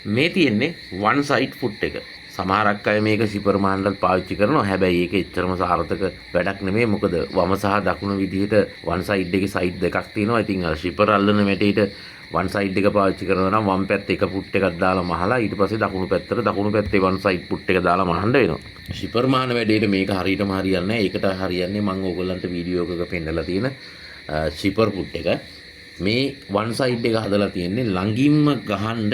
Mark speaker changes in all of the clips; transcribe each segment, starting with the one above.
Speaker 1: මේ තියෙන්නේ වන් side foot එක. සමහරක් අය මේක සිපර් මහන්ඩල් පාවිච්චි කරනවා. හැබැයි ඒක එච්චරම සාර්ථක වැඩක් නෙමෙයි. මොකද වම සහ දකුණ විදිහට වන් සයිඩ් එකේ සයිඩ් දෙකක් තියෙනවා. ඉතින් අර සිපර් අල්ලන මැටේට වන් සයිඩ් එක පාවිච්චි කරනවා නම් වම් පැත්තේ එක ෆුට් එකක් දාලා මහලා ඊට පස්සේ දකුණු පැත්තේ වන් සයිඩ් ෆුට් එක දාලා මහන්න වෙනවා. සිපර් මහන වැඩේට මේක හරියටම හරියන්නේ නැහැ. ඒකට හරියන්නේ මම ඕගොල්ලන්ට වීඩියෝ එකක පෙන්නලා තියෙන සිපර් ෆුට් එක. මේ වන් සයිඩ් එක හදලා තියෙන්නේ ළඟින්ම ගහන්න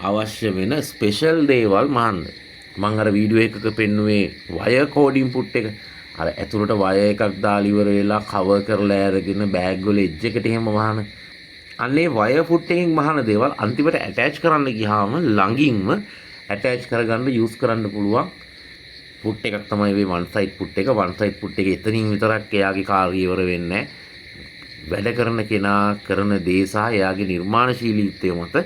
Speaker 1: අවශ්‍ය වෙන ස්පෙෂල් දේවල් මහන්න. මම අර වීඩියෝ එකක පෙන්නුවේ වයර් කෝඩින් ෆුට් එක. අර ඇතුළට වයර් එකක් දාලා ඉවර වෙලා කවර් කරලා අරගෙන බෑග් වල එජ් එකට එහෙම වහන. අන්නේ වයර් ෆුට් එකෙන් වහන දේවල් අන්තිමට ඇටච් කරන්න ගියාම ළඟින්ම ඇටච් කරගන්න යූස් කරන්න පුළුවන් ෆුට් එකක් තමයි මේ වන් සයිඩ් ෆුට් එක. වන් සයිඩ් ෆුට් එක එතනින් විතරක් එයාගේ කාර්යය ඉවර වෙන්නේ නැහැ. වැඩ කරන කෙනා කරන දේ සහ එයාගේ නිර්මාණශීලීත්වය මත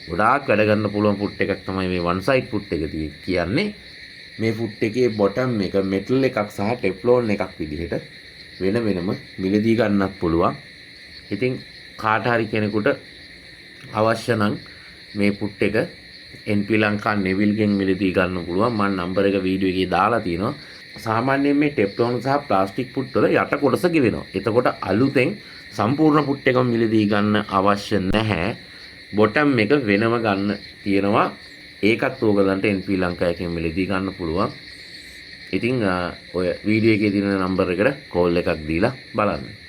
Speaker 1: ගොඩාක් වැඩ ගන්න පුළුවන් ෆුට් එකක් තමයි මේ වන් සයිඩ් ෆුට් එක කියන්නේ. මේ ෆුට් එකේ බොටම් එක මෙටල් එකක් සහ ටෙෆ්ලෝන් එකක් විදිහට වෙන වෙනම මිලදී ගන්නත් පුළුවන්. ඉතින් කාට හරි කෙනෙකුට අවශ්‍ය නම් මේ ෆුට් එක NP ලංකා නෙවිල්ගෙන් මිලදී ගන්න පුළුවන්. මම නම්බර එක වීඩියෝ එකේ දාලා තියෙනවා. සාමාන්‍යයෙන් මේ ටෙෆ්ලෝන් සහ ප්ලාස්ටික් ෆුට් වල යට කොටස ගෙවෙනවා. එතකොට අලුතෙන් සම්පූර්ණ ෆුට් එකම මිලදී ගන්න අවශ්‍ය නැහැ. බොටම් එක වෙනම ගන්න තියෙනවා. ඒකත් ඕගලන්ට NP ලංකා එකෙන් මිලදී ගන්න පුළුවන්. ඉතින් ඔය වීඩියෝ එකේ තියෙන නම්බර එකට කෝල් එකක් දීලා බලන්න.